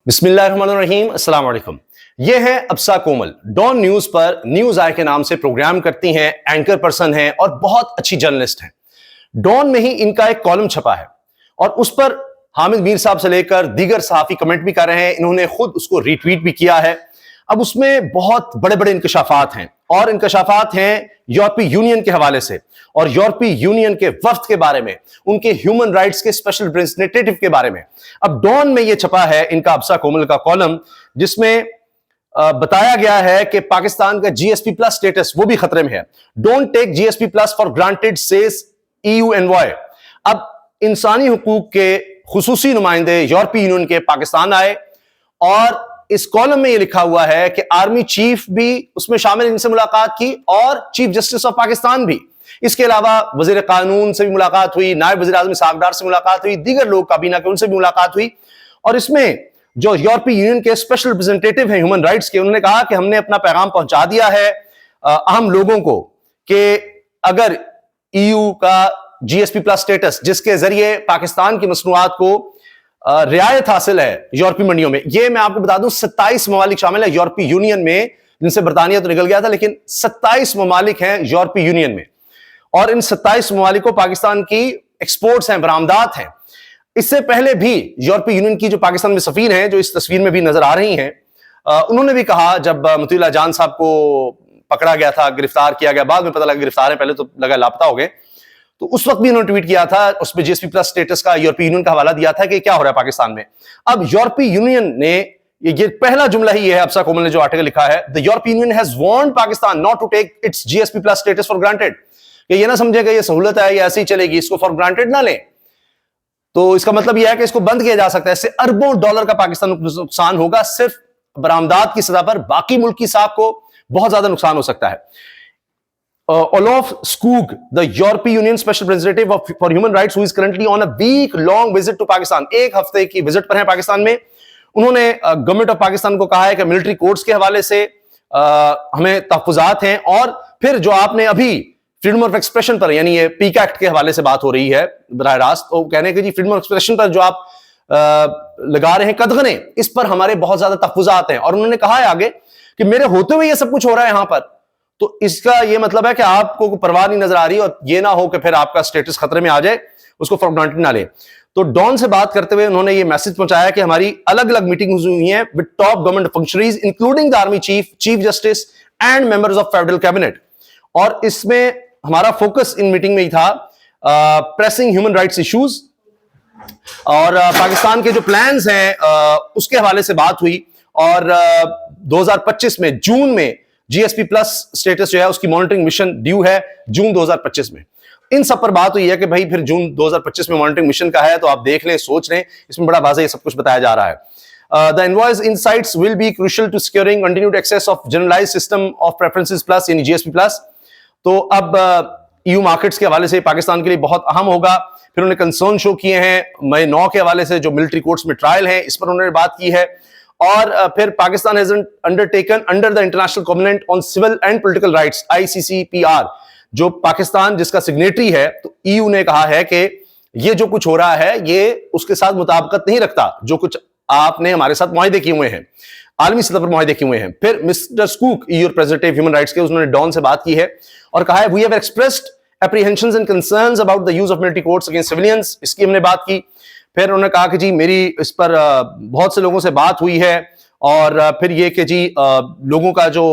بسم اللہ الرحمن الرحیم، السلام علیکم۔ یہ ہے ابسا کومل، ڈان نیوز پر نیوز آئی کے نام سے پروگرام کرتی ہیں، اینکر پرسن ہیں اور بہت اچھی جرنلسٹ ہیں۔ ڈان میں ہی ان کا ایک کالم چھپا ہے اور اس پر حامد میر صاحب سے لے کر دیگر صحافی کمنٹ بھی کر رہے ہیں، انہوں نے خود اس کو ری ٹویٹ بھی کیا ہے۔ اب اس میں بہت بڑے بڑے انکشافات ہیں اور انکشافات ہیں یورپی یونین کے حوالے سے اور یورپی یونین کے وفد کے بارے میں، ان کے ہیومن رائٹس کے اسپیشل ریپرزنٹیٹیو کے بارے میں۔ اب ڈان میں یہ چھپا ہے ان کا ابسا کومل کا کالم، جس میں بتایا گیا ہے کہ پاکستان کا G S P plus status وہ بھی خطرے میں ہے۔ Don't take G S P plus for granted says E U envoy. اب انسانی حقوق کے خصوصی نمائندے یورپی یونین کے پاکستان آئے اور اس کالم میں یہ لکھا ہوا ہے کہ آرمی چیف بھی اس میں شامل، ان سے ملاقات کی اور چیف جسٹس آف پاکستان بھی۔ اس کے علاوہ وزیر قانون سے بھی ملاقات ہوئی، نائب وزیر اعظم اسحاق ڈار سے ملاقات ہوئی، دیگر لوگ کابینہ کے ان سے بھی ملاقات ہوئی۔ اور اس میں جو یورپی یونین کے اسپیشل ریپرزنٹیٹیو ہیں ہیومن رائٹس کے، انہوں نے کہا کہ ہم نے اپنا پیغام پہنچا دیا ہے اہم لوگوں کو کہ اگر ای یو کا G S P plus status, جس کے ذریعے پاکستان کی مصنوعات کو رعایت حاصل ہے یورپی منڈیوں میں، یہ میں آپ کو بتا دوں 27 ممالک شامل ہیں یورپی یونین میں، جن سے برطانیہ تو نکل گیا تھا، لیکن 27 ممالک ہیں یورپی یونین میں، اور ان 27 ممالک کو پاکستان کی ایکسپورٹس ہیں، برآمدات ہیں۔ اس سے پہلے بھی یورپی یونین کی جو پاکستان میں سفیر ہیں، جو اس تصویر میں بھی نظر آ رہی ہیں، انہوں نے بھی کہا، جب مطیع اللہ جان صاحب کو پکڑا گیا تھا، گرفتار کیا گیا، بعد میں پتہ لگا گرفتار ہیں، پہلے تو لگا لاپتہ ہو گئے، تو اس وقت بھی انہوں نے ٹویٹ کیا تھا، اس میں جی ایس پی پلس سٹیٹس کا یورپی یونین کا حوالہ دیا تھا کہ کیا ہو رہا ہے پاکستان میں۔ اب یورپی یونین نے یہ پہلا جملہ ہی ہے، ابسا کومل نے جو آرٹیکل لکھا ہے، the European Union has warned Pakistan not to take its GSP plus status for granted، کہ یہ نہ سمجھے کہ یہ سہولت ہے، یہ ایسے ہی چلے گی، اس کو فار گرانٹیڈ نہ لیں۔ تو اس کا مطلب یہ ہے کہ اس کو بند کیا جا سکتا ہے، اس سے اربوں ڈالر کا پاکستان کو نقصان ہوگا صرف برآمدات کی سطح پر، باقی ملک کی صاحب کو بہت زیادہ نقصان ہو سکتا ہے۔ Olaf Skog, the European Union Special Representative for Human Rights, who is currently on a week-long visit to Pakistan، ایک ہفتے کی وزٹ پر ہیں پاکستان میں، انہوں نے گورنمنٹ آف پاکستان کو کہا ہے کہ ملٹری کوڈز کے حوالے سے ہمیں تحفظات ہیں، اور پھر جو آپ نے ابھی فریڈم آف ایکسپریشن پر، یعنی یہ پیک ایکٹ کے حوالے سے بات ہو رہی ہے براہ راست، وہ کہنے کہ جی فریڈم آف ایکسپریشن پر جو آپ لگا رہے ہیں قدغنیں، اس پر ہمارے بہت زیادہ تحفظات ہیں، اور انہوں نے کہا ہے آگے کہ میرے ہوتے ہوئے یہ سب کچھ ہو رہا ہے یہاں پر، تو اس کا یہ مطلب ہے کہ آپ کو پرواہ نہیں نظر آ رہی، اور یہ نہ ہو کہ پھر آپ کا سٹیٹس خطرے میں آ جائے، اس کو فار گرانٹیڈ نہ لیں۔ تو ڈان سے بات کرتے ہوئے انہوں نے یہ میسج پہنچایا کہ ہماری الگ الگ میٹنگز ہوئی ہیں with top government functionaries including the army chief, chief justice and members of federal cabinet، اور اس میں ہمارا فوکس ان میٹنگ میں ہی تھا pressing human rights issues، اور پاکستان کے جو پلانز ہیں اس کے حوالے سے بات ہوئی، اور 2025 میں جون میں جی ایس پی پلس سٹیٹس جو ہے اس کی مانیٹرنگ مشن ڈیو ہے جون 2025 میں۔ ان سب پر بات ہوئی ہے کہ بھائی پھر جون 2025 میں مانیٹرنگ مشن کا ہے، تو آپ دیکھ لیں، سوچ لیں، اس میں بڑا واضح یہ سب کچھ بتایا جا رہا ہے۔ The invoice insights will be crucial to securing continued access of generalized system of preferences plus یعنی جی ایس پی پلس۔ تو اب ایو مارکیٹس کے حوالے سے پاکستان کے لیے بہت اہم ہوگا۔ پھر انہوں نے کنسرن شو کیے ہیں مئی 9 کے حوالے سے، جو ملٹری کورٹس میں ٹرائل ہیں، اس پر انہوں نے بات کی ہے، اور پھر Pakistan has undertaken under the International Covenant on Civil and Political Rights ICCPR، جو پاکستان جس کا سگنیٹری ہے، تو ای یو نے کہا ہے کہ یہ جو کچھ ہو رہا ہے یہ اس کے ساتھ مطابقت نہیں رکھتا جو کچھ آپ نے ہمارے ساتھ معاہدے کیے ہوئے ہیں، عالمی سطح پر معاہدے کیے ہوئے ہیں۔ پھر مسٹر اسکوک، E U representative human rights کے، انہوں نے ڈان سے بات کی ہے اور کہا ہے we have expressed apprehensions and concerns about the use of military courts against civilians، اس کی ہم نے بات کی۔ پھر انہوں نے کہا کہ جی میری اس پر بہت سے لوگوں سے بات ہوئی ہے، اور پھر یہ کہ جی لوگوں کا جو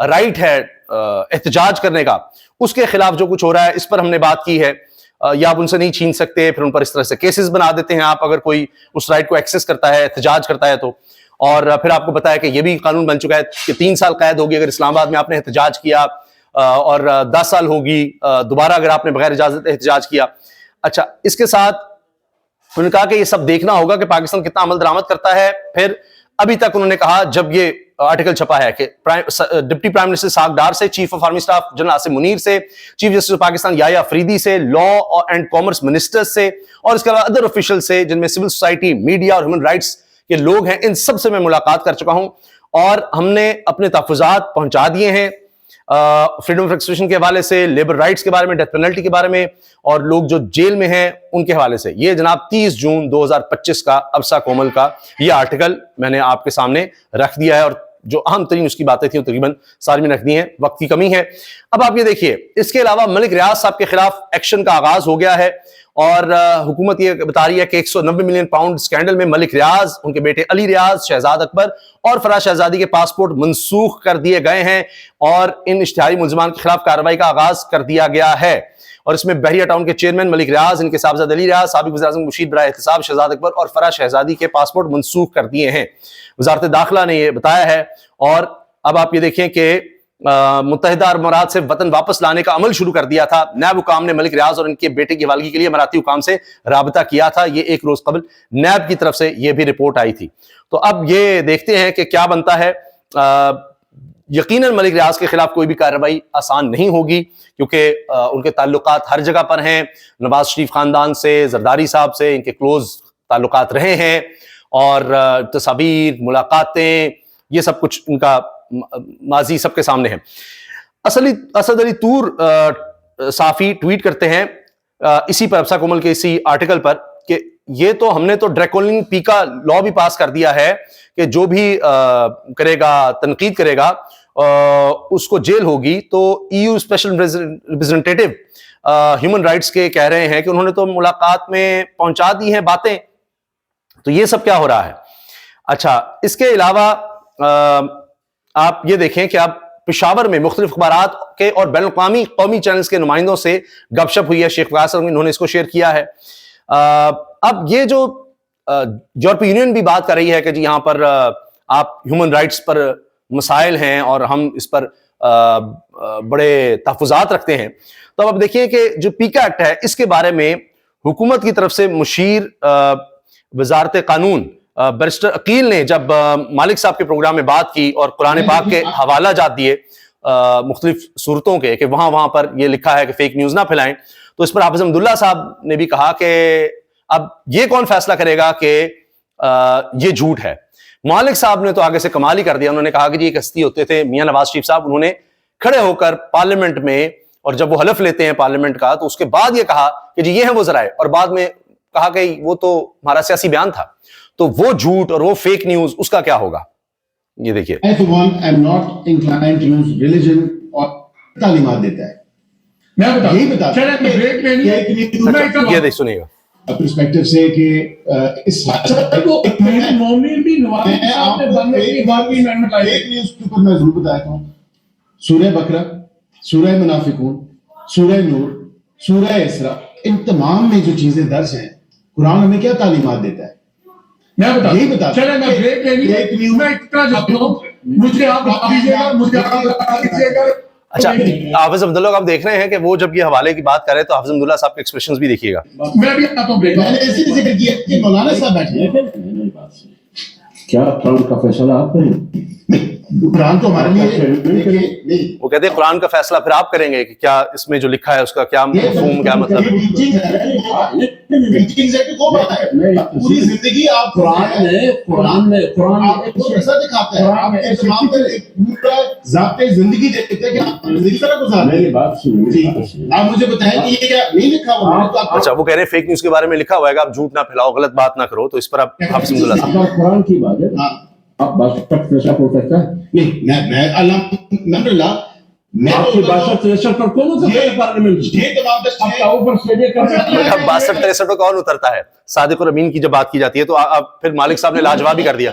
رائٹ ہے احتجاج کرنے کا، اس کے خلاف جو کچھ ہو رہا ہے اس پر ہم نے بات کی ہے، یا آپ ان سے نہیں چھین سکتے، پھر ان پر اس طرح سے کیسز بنا دیتے ہیں آپ اگر کوئی اس رائٹ کو ایکسس کرتا ہے، احتجاج کرتا ہے تو۔ اور پھر آپ کو بتایا کہ یہ بھی قانون بن چکا ہے کہ 3 سال قید ہوگی اگر اسلام آباد میں آپ نے احتجاج کیا، اور 10 سال ہوگی دوبارہ اگر آپ نے بغیر اجازت احتجاج کیا۔ اچھا، اس کے ساتھ انہوں نے کہا کہ یہ سب دیکھنا ہوگا کہ پاکستان کتنا عمل درآمد کرتا ہے۔ پھر ابھی تک انہوں نے کہا، جب یہ آرٹیکل چھپا ہے، کہ deputy prime minister Ishaq Dar سے، chief of army staff general Asim Munir سے، چیف جسٹس آف پاکستان یحییٰ افریدی سے، لا اینڈ کامرس منسٹر سے، اور اس کے علاوہ ادر آفیشل سے جن میں سول سوسائٹی، میڈیا اور ہیومن رائٹس کے لوگ ہیں، ان سب سے میں ملاقات کر چکا ہوں، اور ہم نے اپنے تحفظات پہنچا دیے ہیں۔ فریڈم آف ایکسپریشن کے حوالے سے، لیبر رائٹس کے بارے میں، ڈیتھ پینلٹی کے بارے میں، اور لوگ جو جیل میں ہیں ان کے حوالے سے. یہ جناب 30 جون 2025 کا ابسا کومل کا یہ آرٹیکل میں نے آپ کے سامنے رکھ دیا ہے، اور جو اہم ترین اس کی باتیں تھیں تقریباً ساری میں رکھ دی ہیں، وقت کی کمی ہے. اب آپ یہ دیکھیے، اس کے علاوہ ملک ریاض صاحب کے خلاف ایکشن کا آغاز ہو گیا ہے، اور حکومت یہ بتا رہی ہے کہ 190 ملین پاؤنڈ سکینڈل میں ملک ریاض، ان کے بیٹے علی ریاض، شہزاد اکبر اور فراز شہزادی کے پاسپورٹ منسوخ کر دیے گئے ہیں، اور ان اشتہاری ملزمان کے خلاف کارروائی کا آغاز کر دیا گیا ہے. اور اس میں بحریہ ٹاؤن کے چیئرمین ملک ریاض، ان کے صاحبزاد علی ریاض، سابق وزیر اعظم مشیر برائے احتساب شہزاد اکبر اور فراز شہزادی کے پاسپورٹ منسوخ کر دیے ہیں. وزارت داخلہ نے یہ بتایا ہے. اور اب آپ یہ دیکھیں کہ متحدہ عرب امارات سے وطن واپس لانے کا عمل شروع کر دیا تھا. نیب حکام نے ملک ریاض اور ان کے بیٹے کی حوالگی کے لیے اماراتی حکام سے رابطہ کیا تھا. یہ ایک روز قبل نیب کی طرف سے یہ بھی رپورٹ آئی تھی. تو اب یہ دیکھتے ہیں کہ کیا بنتا ہے. یقیناً ملک ریاض کے خلاف کوئی بھی کارروائی آسان نہیں ہوگی، کیونکہ ان کے تعلقات ہر جگہ پر ہیں. نواز شریف خاندان سے، زرداری صاحب سے ان کے کلوز تعلقات رہے ہیں، اور تصاویر، ملاقاتیں، یہ سب کچھ ان کا ماضی سب کے سامنے ہے. اسد علی طور صحافی ٹویٹ کرتے ہیں اسی پر، ابسا کومل کے اسی آرٹیکل پر، کہ یہ تو ہم نے تو ڈریکولن پیکا لا بھی پاس کر دیا ہے کہ جو بھی کرے گا، تنقید کرے گا، اس کو جیل ہوگی. تو EU اسپیشل ریپرزینٹیٹیو ہیومن رائٹس کے کہہ رہے ہیں کہ انہوں نے تو ملاقات میں پہنچا دی ہیں باتیں. تو یہ سب کیا ہو رہا ہے؟ اچھا، اس کے علاوہ آپ یہ دیکھیں کہ اب پشاور میں مختلف اخبارات کے اور بین الاقوامی قومی چینلز کے نمائندوں سے گپ شپ ہوئی ہے. شیخ فیصل انہوں نے اس کو شیئر کیا ہے. اب یہ جو یورپی یونین بھی بات کر رہی ہے کہ جی یہاں پر آپ ہیومن رائٹس پر مسائل ہیں اور ہم اس پر بڑے تحفظات رکھتے ہیں. تو اب دیکھیں کہ جو پیکا ایکٹ ہے، اس کے بارے میں حکومت کی طرف سے مشیر وزارت قانون بیرسٹر عقیل نے جب مالک صاحب کے پروگرام میں بات کی اور قرآن پاک کے حوالہ جات دیے مختلف صورتوں کے کہ وہاں پر یہ لکھا ہے کہ فیک نیوز نہ پھیلائیں، تو اس پر حافظ حمداللہ صاحب نے بھی کہا کہ اب یہ کون فیصلہ کرے گا کہ یہ جھوٹ ہے. مالک صاحب نے تو آگے سے کمال ہی کر دیا. انہوں نے کہا کہ جی ایک ہستی ہوتے تھے میاں نواز شریف صاحب، انہوں نے کھڑے ہو کر پارلیمنٹ میں، اور جب وہ حلف لیتے ہیں پارلیمنٹ کا، تو اس کے بعد یہ کہا کہ جی یہ ہیں وہ ذرائع، اور بعد میں کہا کہ وہ تو ہمارا سیاسی بیان تھا. تو وہ جھوٹ اور وہ فیک نیوز، اس کا کیا ہوگا؟ یہ دیکھیے. تعلیمات دیتا ہے، یہ دیکھ سنیے گا پرسپیکٹو سے کہ اس میں ضرور بتایا ہوں. سورہ بقرہ، سورہ منافقون، سورہ نور، سورہ اسراء، ان تمام میں جو چیزیں درج ہیں، قرآن ہمیں کیا تعلیمات دیتا ہے؟ میں بتا چلے میں بریک لے لی، میں اتنا جاتا ہوں، مجھے آپ بتا دیجیے گا، مجھے آپ بتا دیجیے گا. اچھا، حافظ حمداللہ کو آپ دیکھ رہے ہیں کہ وہ جب یہ حوالے کی بات کر رہے ہیں تو حافظ حمداللہ صاحب کے ایکسپریشنز بھی دیکھیے گا. میں بھی آتا ہوں بریک. میں نے ایسے ذکر کیا کہ مولانا صاحب بیٹھے ہیں، کیا قرآن کا فیصلہ آپ کریں؟ قرآن تو ہمارے لیے، وہ کہتے ہیں قرآن کا فیصلہ پھر آپ کریں گے کہ کیا اس میں جو لکھا ہے اس کا کیا مفہوم، کیا مطلب ہے. پوری زندگی آپ قرآن میں ایسا دکھاتا ہے، آپ کے تمام پورا ضابطۂ زندگی دیکھتے ہیں کہ آپ زندگی طرح گزار رہے ہیں. آپ مجھے بتائیں کہ یہ کیا نہیں لکھا ہوا. اچھا، وہ کہہ رہے ہیں فیک نیوز کے بارے میں لکھا ہوا ہے کہ آپ جھوٹ نہ پھیلاؤ، غلط بات نہ کرو. تو اس پر آپ حافظ حمداللہ صاحب قرآن کی بات ہے، آپ بادشاہ تک فیصلہ ہو سکتا ہے؟ نہیں، میں الحمدللہ میں آپ کی بادشاہ 63 پر کون اترتا ہے پارلیمنٹ؟ یہ تمام دستے اوپر سے لے کر 62-63 پر کون اترتا ہے؟ صادق اور امین کی جب بات کی جاتی ہے تو آپ پھر مالک صاحب نے لاجواب ہی کر دیا.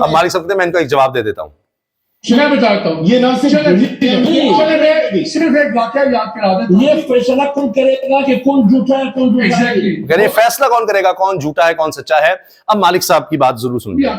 اب مالک صاحب میں ان کو ایک جواب دے دیتا ہوں. میں بتاتا ہوں، یہ نہ صرف ایک واقعہ یاد کرا دیں. یہ فیصلہ کون کرے گا کہ کون جھوٹا ہے کون جھوٹا ہے؟ فیصلہ کون کرے گا کون جھوٹا ہے کون سچا ہے؟ اب مالک صاحب کی بات ضرور سنیں.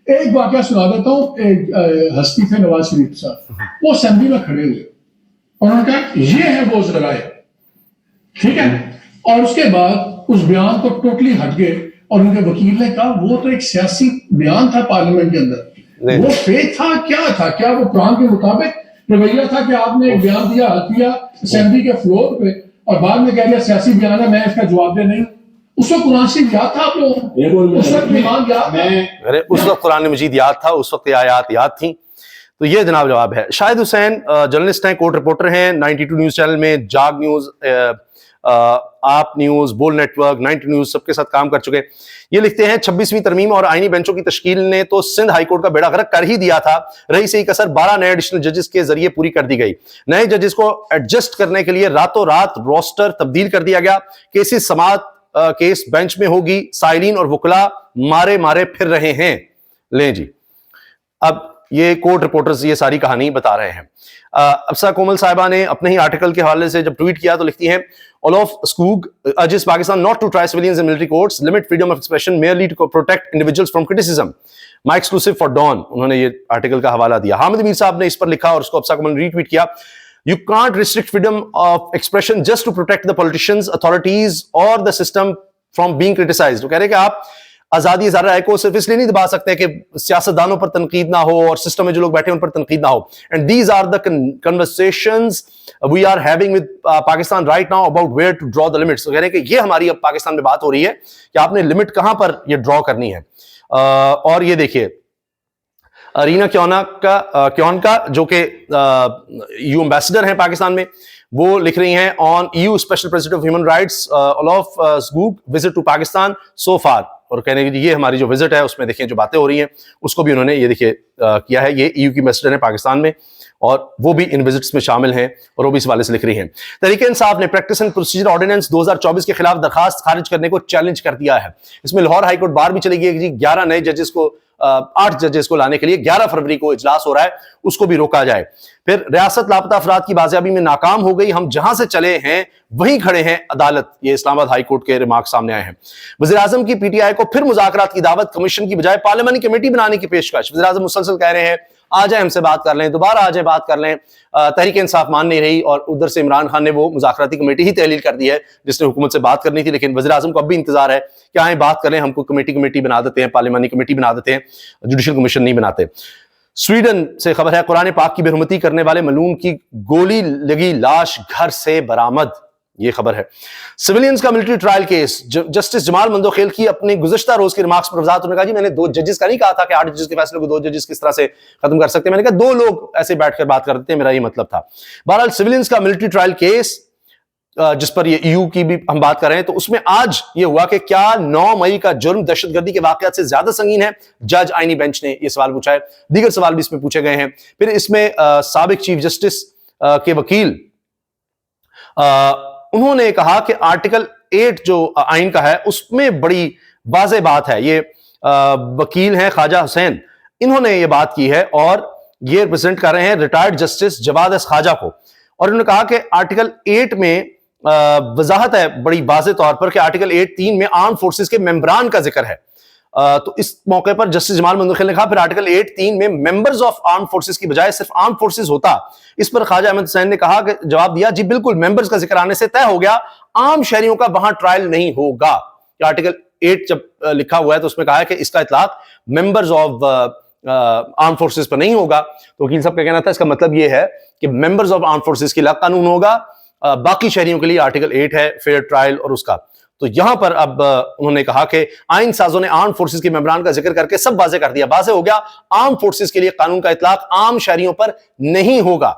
ایک واقعہ سنا دیتا ہوں. ایک ہستی تھے نواز شریف صاحب، وہ اسمبلی میں کھڑے ہوئے اور انہوں نے کہا یہ ہے وہ ذرائع، ٹھیک ہے، اور اس کے بعد اس بیان کو ٹوٹلی ہٹ گئے اور ان کے وکیل نے کہا وہ تو ایک سیاسی بیان تھا پارلیمنٹ کے اندر، وہ فیک تھا کیا وہ قرآن کے مطابق رویہ تھا کہ آپ نے ایک بیان دیا حلفیہ اسمبلی کے فلور پہ اور بعد میں کہہ دیا سیاسی بیان ہے، میں اس کا جواب دے نہیں. اس وقت قرآن شریف یاد تھا آپ لوگوں کو؟ اس وقت ایمان یاد تھا؟ ارے اس وقت قرآن مجید یاد تھا، اس وقت یہ آیات یاد تھیں. تو یہ جناب جواب ہے. شاہد حسین جرنلسٹ ہیں، کورٹ رپورٹر ہیں 92 نیوز چینل میں، جاگ نیوز، آپ نیوز، بول نیٹ ورک، 90 نیوز سب کے ساتھ کام کر چکے. یہ لکھتے ہیں 26ویں ترمیم اور آئینی بینچوں کی تشکیل نے تو سندھ ہائی کورٹ کا بیڑا غرق کر ہی دیا تھا، رہی سے ہی کسر 12 نئے ایڈیشنل ججز کے ذریعے پوری کر دی گئی. نئے ججز کو ایڈجسٹ کرنے کے لیے راتوں رات روسٹر تبدیل کر دیا گیا. کیسز سماعت کیس بینچ میں ہوگی، سائلین اور وکلا مارے پھر رہے ہیں. لیں جی، اب یہ کورٹ رپورٹرز یہ ساری کہانی بتا رہے ہیں. ابسا کومل صاحبہ نے اپنے ہی آرٹیکل کے حوالے سے جب ٹویٹ کیا تو لکھتی ہیں Olaf Skog urges Pakistan not to try civilians in military courts, limit freedom of expression merely to protect individuals from criticism. My exclusive for Dawn. انہوں نے یہ آرٹیکل کا حوالہ دیا. حامد میر صاحب نے اس پر لکھا اور اس کو ابسا کومل نے ری ٹویٹ کیا. You can't restrict freedom of expression just to protect the politicians, authorities or the system from being criticized. وہ کہہ رہے ہیں کہ آپ آزادی اظہار رائے کو صرف اس لیے نہیں دبا سکتے کہ سیاستدانوں پر تنقید نہ ہو اور سسٹم میں جو لوگ بیٹھے ہیں ان پر تنقید نہ ہو. And these are the conversations we are having with Pakistan right now about where to draw the limits. تو کہہ رہے ہیں کہ یہ ہماری اب پاکستان میں بات ہو رہی ہے کہ آپ نے لمٹ کہاں پر یہ ڈرا کرنی ہے. اور یہ دیکھیے رینا کیون کا جو کہ یو ایمبیسڈر ہیں پاکستان میں، وہ لکھ رہی ہیں on EU special president of human rights Olaf Skog visit to Pakistan so far. اور کہنے کہ یہ ہماری جو وزٹ ہے اس میں دیکھیں جو باتیں ہو رہی ہیں اس کو بھی انہوں نے یہ دیکھیے کیا ہے. یہ EU کی ایمبیسڈر ہیں پاکستان میں اور وہ بھی ان وزٹس میں شامل ہیں اور وہ بھی اس والے سے لکھ رہی ہیں. تحریک انصاف نے پریکٹس اینڈ پروسیجر آرڈیننس 2024 کے خلاف درخواست خارج کرنے کو چیلنج کر دیا ہے. اس میں لاہور ہائی کورٹ بار بھی چلے گئی کہ 11 نئے ججز کو 8 ججز کو لانے کے لیے 11 فروری کو اجلاس ہو رہا ہے، اس کو بھی روکا جائے. پھر ریاست لاپتہ افراد کی بازیابی میں ناکام ہو گئی، ہم جہاں سے چلے ہیں وہیں کھڑے ہیں عدالت. یہ اسلام آباد ہائی کورٹ کے ریمارک سامنے آئے ہیں. وزیر اعظم کی PTI کو پھر مذاکرات کی دعوت، کمیشن کی بجائے پارلیمانی کمیٹی بنانے کی پیشکش. وزیر اعظم مسلسل کہہ رہے ہیں آ جائیں ہم سے بات کر لیں، دوبارہ آ جائیں بات کر لیں. تحریک انصاف مان نہیں رہی اور ادھر سے عمران خان نے وہ مذاکراتی کمیٹی ہی تحلیل کر دی ہے جس نے حکومت سے بات کرنی تھی. لیکن وزیر اعظم کو اب بھی انتظار ہے کہ آئیں بات کریں، ہم کو کمیٹی بنا دیتے ہیں، پارلیمانی کمیٹی بنا دیتے ہیں، جوڈیشل کمیشن نہیں بناتے. سویڈن سے خبر ہے قرآن پاک کی بے حرمتی کرنے والے ملعون کی گولی لگی لاش گھر سے برآمد. یہ خبر ہے. سویلینز کا ملٹری ٹرائل کیس، جسٹس جمال مندوخیل کی اپنے گزشتہ روز کے ریمارکس پر وضاحت. انہوں نے کہا جی میں نے 2 ججز کا نہیں کہا تھا کہ 8 ججز کے فیصلے کو 2 ججز کس طرح سے ختم کر سکتے ہیں، میں نے کہا 2 لوگ ایسے بیٹھ کر بات کر دیتے ہیں، میرا یہ مطلب تھا. بہرحال سویلینز کا ملٹری ٹرائل کیس جس پر یہ EU کی بھی ہم بات کر رہے ہیں، تو اس میں آج یہ ہوا کہ کیا 9 مئی کا جرم دہشت گردی کے واقعات سے زیادہ سنگین ہے؟ جج آئینی بینچ نے یہ سوال پوچھا ہے. دیگر سوال بھی اس میں پوچھے گئے ہیں. پھر اس میں سابق چیف جسٹس کے وکیل انہوں نے کہا کہ آرٹیکل 8 جو آئین کا ہے اس میں بڑی واضح بات ہے. یہ وکیل ہیں خواجہ حسین، انہوں نے یہ بات کی ہے اور یہ ریپرزینٹ کر رہے ہیں ریٹائرڈ جسٹس جواد ایس خواجہ کو. اور انہوں نے کہا کہ آرٹیکل 8 میں وضاحت ہے بڑی واضح طور پر کہ آرٹیکل 8(3) میں آرم فورسز کے ممبران کا ذکر ہے. تو اس موقع پر جسٹس جمال مندوخیل نے کہا پھر آرٹیکل 8(3) میں ممبرز آف آرم فورسز کی بجائے صرف آرم فورسز ہوتا. اس پر خواجہ احمد حسین نے کہا کہ جواب دیا جی بالکل ممبرز کا ذکر آنے سے طے ہو گیا عام شہریوں کا وہاں ٹرائل نہیں ہوگا. آرٹیکل 8 جب لکھا ہوا ہے تو اس میں کہا ہے کہ اس کا اطلاق ممبرز آف آرم فورسز پر نہیں ہوگا. تو وکیل صاحب کا کہنا تھا اس کا مطلب یہ ہے کہ ممبرز آف آرم فورسز کے لیے قانون ہوگا، باقی شہریوں کے لیے آرٹیکل 8 ہے فیئر ٹرائل اور اس کا. تو یہاں پر اب انہوں نے کہا کہ آئین سازوں نے آرم فورسز کے ممبران کا ذکر کر کے سب واضح کر دیا. واضح ہو گیا آرم فورسز کے لیے قانون کا اطلاق عام شہریوں پر نہیں ہوگا.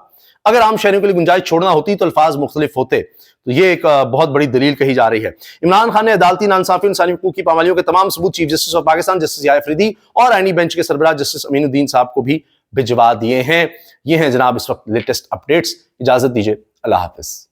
اگر عام شہریوں کے لیے گنجائش چھوڑنا ہوتی تو الفاظ مختلف ہوتے. تو یہ ایک بہت بڑی دلیل کہی جا رہی ہے. عمران خان نے عدالتی ناانصافی اور انسانی حقوق کی پامالیوں کے تمام ثبوت chief justice of Pakistan justice Zia Afridi اور آئینی بینچ کے سربراہ جسٹس امین الدین صاحب کو بھی بھجوا دیے ہیں. یہ ہیں جناب اس وقت لیٹسٹ اپڈیٹس. اجازت دیجیے، اللہ حافظ.